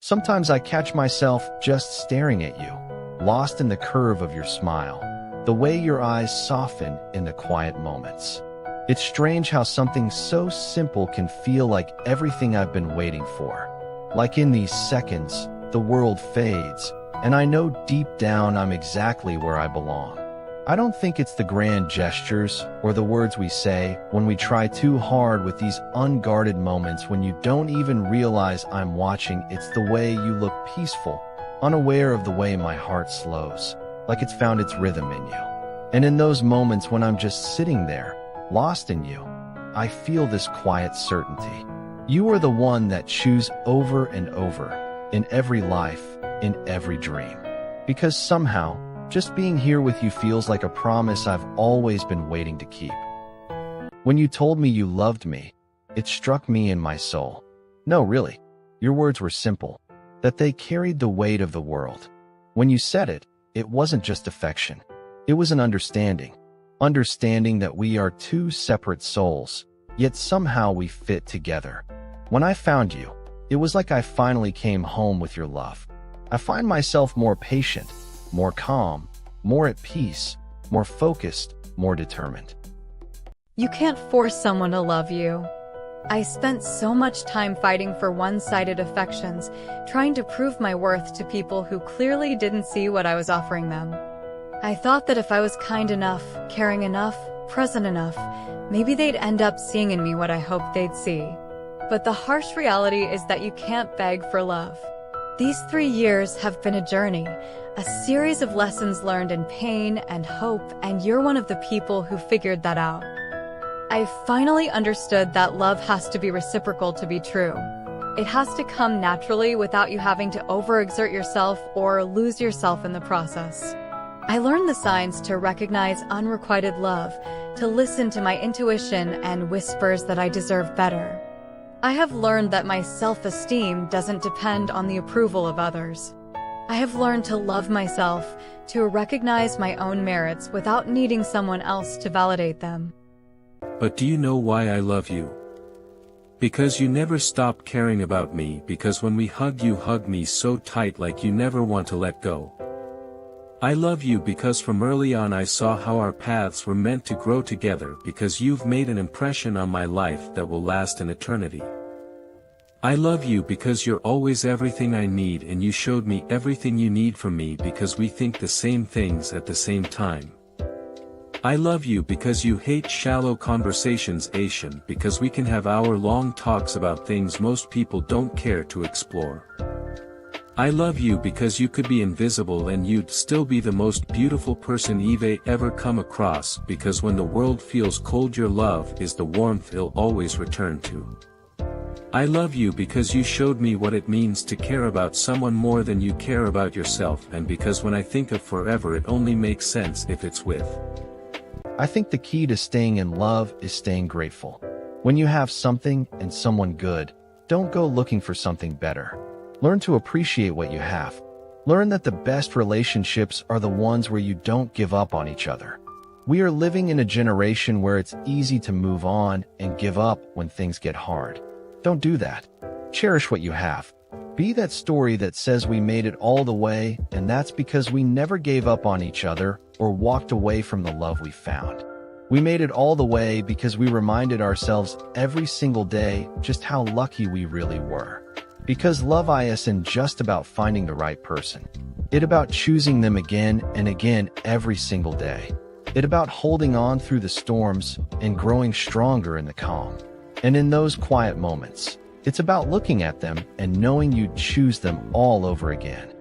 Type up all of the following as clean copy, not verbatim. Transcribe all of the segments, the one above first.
Sometimes I catch myself just staring at you, lost in the curve of your smile, the way your eyes soften in the quiet moments. It's strange how something so simple can feel like everything I've been waiting for. Like in these seconds, the world fades, and I know deep down I'm exactly where I belong. I don't think it's the grand gestures or the words we say when we try too hard with these unguarded moments when you don't even realize I'm watching. It's the way you look peaceful, unaware of the way my heart slows, like it's found its rhythm in you. And in those moments when I'm just sitting there, lost in you, I feel this quiet certainty. You are the one that choose over and over, in every life, in every dream. Because somehow, just being here with you feels like a promise I've always been waiting to keep. When you told me you loved me, it struck me in my soul. No, really, your words were simple, that they carried the weight of the world. When you said it, it wasn't just affection. It was an understanding. Understanding that we are two separate souls, yet somehow we fit together. When I found you, it was like I finally came home with your love. I find myself more patient, more calm, more at peace, more focused, more determined. You can't force someone to love you. I spent so much time fighting for one-sided affections, trying to prove my worth to people who clearly didn't see what I was offering them. I thought that if I was kind enough, caring enough, present enough, maybe they'd end up seeing in me what I hoped they'd see. But the harsh reality is that you can't beg for love. These 3 years have been a journey, a series of lessons learned in pain and hope, and you're one of the people who figured that out. I finally understood that love has to be reciprocal to be true. It has to come naturally without you having to overexert yourself or lose yourself in the process. I learned the signs to recognize unrequited love, to listen to my intuition and whispers that I deserve better. I have learned that my self-esteem doesn't depend on the approval of others. I have learned to love myself, to recognize my own merits without needing someone else to validate them. But do you know why I love you? Because you never stop caring about me, because when we hug you hug me so tight like you never want to let go. I love you because from early on I saw how our paths were meant to grow together, because you've made an impression on my life that will last an eternity. I love you because you're always everything I need, and you showed me everything you need from me because we think the same things at the same time. I love you because you hate shallow conversations, Asian, because we can have hour-long talks about things most people don't care to explore. I love you because you could be invisible and you'd still be the most beautiful person Eve ever come across, because when the world feels cold your love is the warmth it'll always return to. I love you because you showed me what it means to care about someone more than you care about yourself, and because when I think of forever it only makes sense if it's with. I think the key to staying in love is staying grateful. When you have something and someone good, don't go looking for something better. Learn to appreciate what you have. Learn that the best relationships are the ones where you don't give up on each other. We are living in a generation where it's easy to move on and give up when things get hard. Don't do that. Cherish what you have. Be that story that says we made it all the way, and that's because we never gave up on each other or walked away from the love we found. We made it all the way because we reminded ourselves every single day just how lucky we really were. Because love isn't just about finding the right person. It's about choosing them again and again every single day. It's about holding on through the storms and growing stronger in the calm. And in those quiet moments, it's about looking at them and knowing you'd choose them all over again.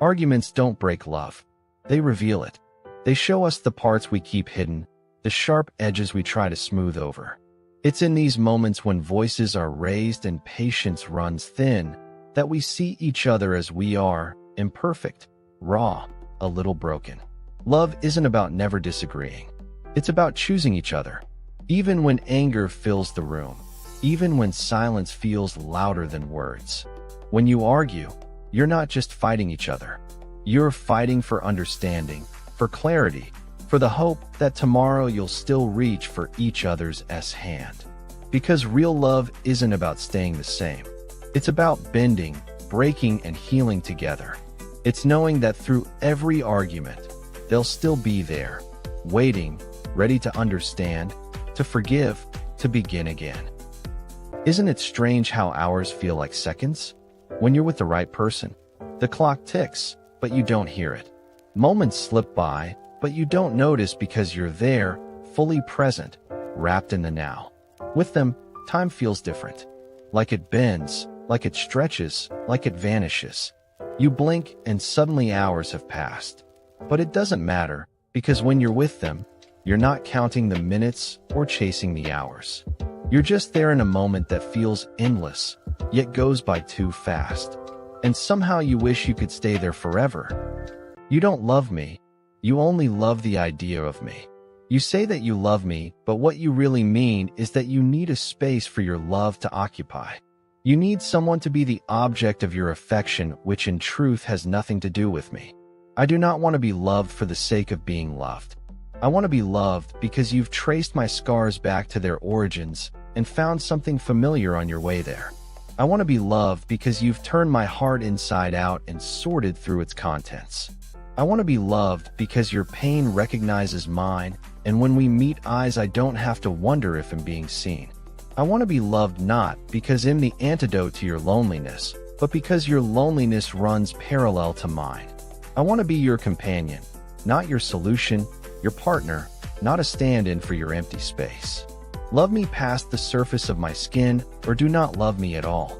Arguments don't break love. They reveal it. They show us the parts we keep hidden, the sharp edges we try to smooth over. It's in these moments when voices are raised and patience runs thin that we see each other as we are, imperfect, raw, a little broken. Love isn't about never disagreeing. It's about choosing each other. Even when anger fills the room, even when silence feels louder than words. When you argue, you're not just fighting each other. You're fighting for understanding, for clarity, for the hope that tomorrow you'll still reach for each other's hand. Because real love isn't about staying the same. It's about bending, breaking and healing together. It's knowing that through every argument, they'll still be there, waiting, ready to understand, to forgive, to begin again. Isn't it strange how hours feel like seconds? When you're with the right person, the clock ticks, but you don't hear it. Moments slip by, but you don't notice because you're there, fully present, wrapped in the now. With them, time feels different. Like it bends, like it stretches, like it vanishes. You blink and suddenly hours have passed. But it doesn't matter, because when you're with them, you're not counting the minutes or chasing the hours. You're just there in a moment that feels endless, yet goes by too fast. And somehow you wish you could stay there forever. You don't love me. You only love the idea of me. You say that you love me, but what you really mean is that you need a space for your love to occupy. You need someone to be the object of your affection, which in truth has nothing to do with me. I do not want to be loved for the sake of being loved. I want to be loved because you've traced my scars back to their origins and found something familiar on your way there. I want to be loved because you've turned my heart inside out and sorted through its contents. I want to be loved because your pain recognizes mine, and when we meet eyes, I don't have to wonder if I'm being seen. I want to be loved not because I'm the antidote to your loneliness, but because your loneliness runs parallel to mine. I want to be your companion, not your solution, your partner, not a stand-in for your empty space. Love me past the surface of my skin, or do not love me at all.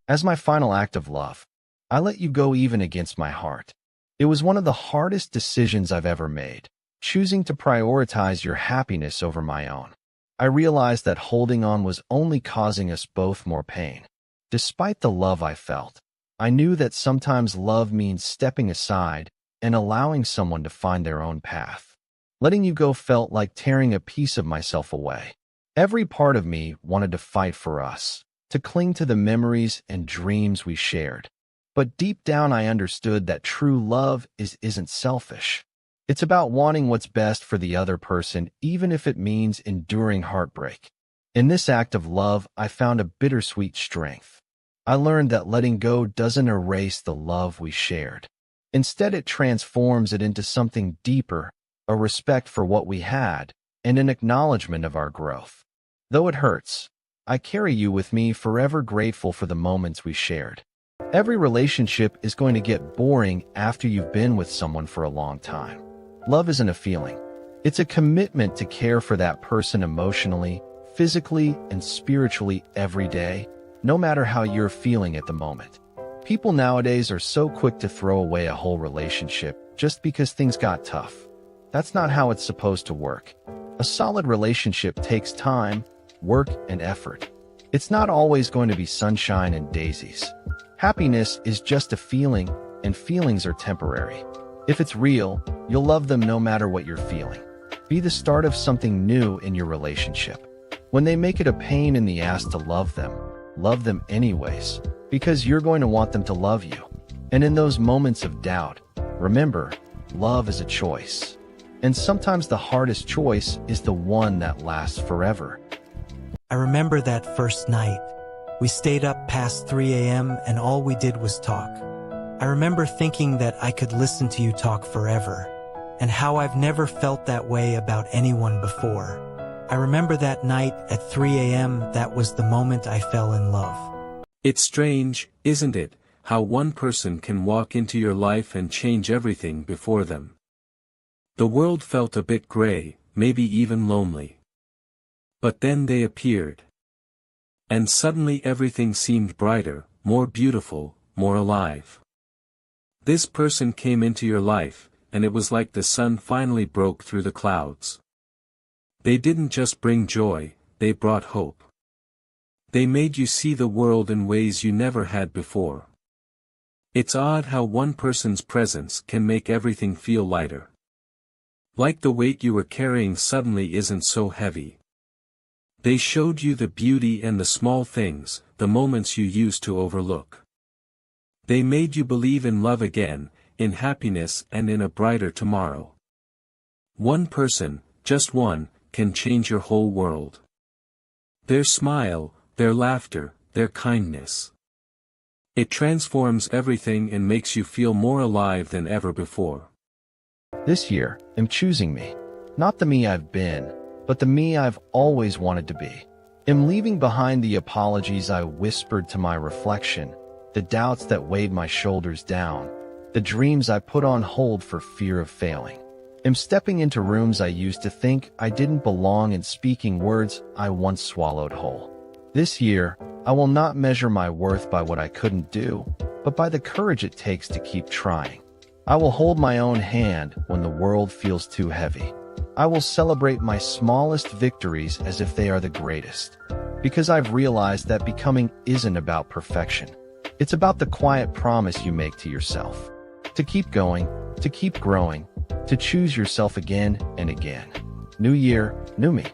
As my final act of love, I let you go even against my heart. It was one of the hardest decisions I've ever made, choosing to prioritize your happiness over my own. I realized that holding on was only causing us both more pain. Despite the love I felt, I knew that sometimes love means stepping aside and allowing someone to find their own path. Letting you go felt like tearing a piece of myself away. Every part of me wanted to fight for us, to cling to the memories and dreams we shared. But deep down I understood that true love isn't selfish. It's about wanting what's best for the other person, even if it means enduring heartbreak. In this act of love, I found a bittersweet strength. I learned that letting go doesn't erase the love we shared. Instead, it transforms it into something deeper, a respect for what we had, and an acknowledgement of our growth. Though it hurts, I carry you with me, forever grateful for the moments we shared. Every relationship is going to get boring after you've been with someone for a long time. Love isn't a feeling. It's a commitment to care for that person emotionally, physically, and spiritually every day, no matter how you're feeling at the moment. People nowadays are so quick to throw away a whole relationship just because things got tough. That's not how it's supposed to work. A solid relationship takes time, work, and effort. It's not always going to be sunshine and daisies. Happiness is just a feeling, and feelings are temporary. If it's real, you'll love them no matter what you're feeling. Be the start of something new in your relationship. When they make it a pain in the ass to love them anyways, because you're going to want them to love you. And in those moments of doubt, remember, love is a choice. And sometimes the hardest choice is the one that lasts forever. I remember that first night. We stayed up past 3 a.m. and all we did was talk. I remember thinking that I could listen to you talk forever, and how I've never felt that way about anyone before. I remember that night at 3 a.m. that was the moment I fell in love. It's strange, isn't it, how one person can walk into your life and change everything before them. The world felt a bit gray, maybe even lonely. But then they appeared. And suddenly everything seemed brighter, more beautiful, more alive. This person came into your life, and it was like the sun finally broke through the clouds. They didn't just bring joy, they brought hope. They made you see the world in ways you never had before. It's odd how one person's presence can make everything feel lighter. Like the weight you were carrying suddenly isn't so heavy. They showed you the beauty and the small things, the moments you used to overlook. They made you believe in love again, in happiness and in a brighter tomorrow. One person, just one, can change your whole world. Their smile, their laughter, their kindness. It transforms everything and makes you feel more alive than ever before. This year, I'm choosing me. Not the me I've been, but the me I've always wanted to be. I'm leaving behind the apologies I whispered to my reflection, the doubts that weighed my shoulders down, the dreams I put on hold for fear of failing. I'm stepping into rooms I used to think I didn't belong and speaking words I once swallowed whole. This year, I will not measure my worth by what I couldn't do, but by the courage it takes to keep trying. I will hold my own hand when the world feels too heavy. I will celebrate my smallest victories as if they are the greatest. Because I've realized that becoming isn't about perfection. It's about the quiet promise you make to yourself. To keep going, to keep growing, to choose yourself again and again. New year, new me.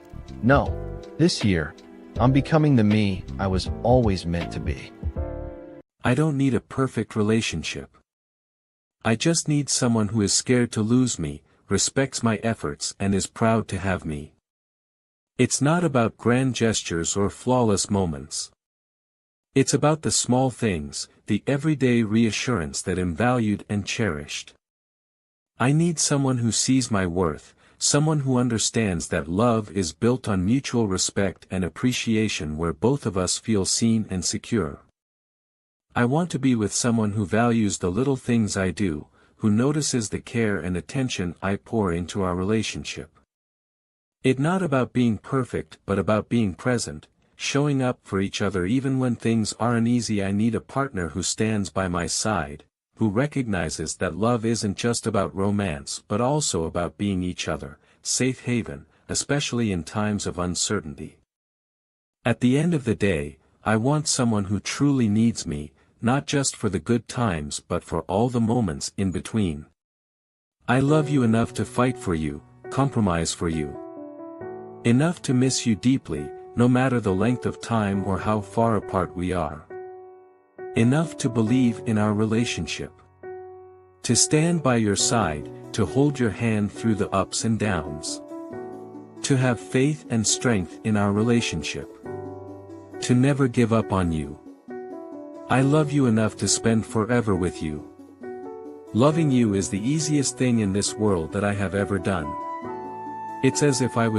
No, this year, I'm becoming the me I was always meant to be. I don't need a perfect relationship. I just need someone who is scared to lose me, respects my efforts and is proud to have me. It's not about grand gestures or flawless moments. It's about the small things, the everyday reassurance that I'm valued and cherished. I need someone who sees my worth, someone who understands that love is built on mutual respect and appreciation where both of us feel seen and secure. I want to be with someone who values the little things I do, who notices the care and attention I pour into our relationship. It's not about being perfect but about being present, showing up for each other even when things aren't easy. I need a partner who stands by my side, who recognizes that love isn't just about romance but also about being each other, safe haven, especially in times of uncertainty. At the end of the day, I want someone who truly needs me, not just for the good times but for all the moments in between. I love you enough to fight for you, compromise for you. Enough to miss you deeply, no matter the length of time or how far apart we are. Enough to believe in our relationship. To stand by your side, to hold your hand through the ups and downs. To have faith and strength in our relationship. To never give up on you. I love you enough to spend forever with you. Loving you is the easiest thing in this world that I have ever done. It's as if I was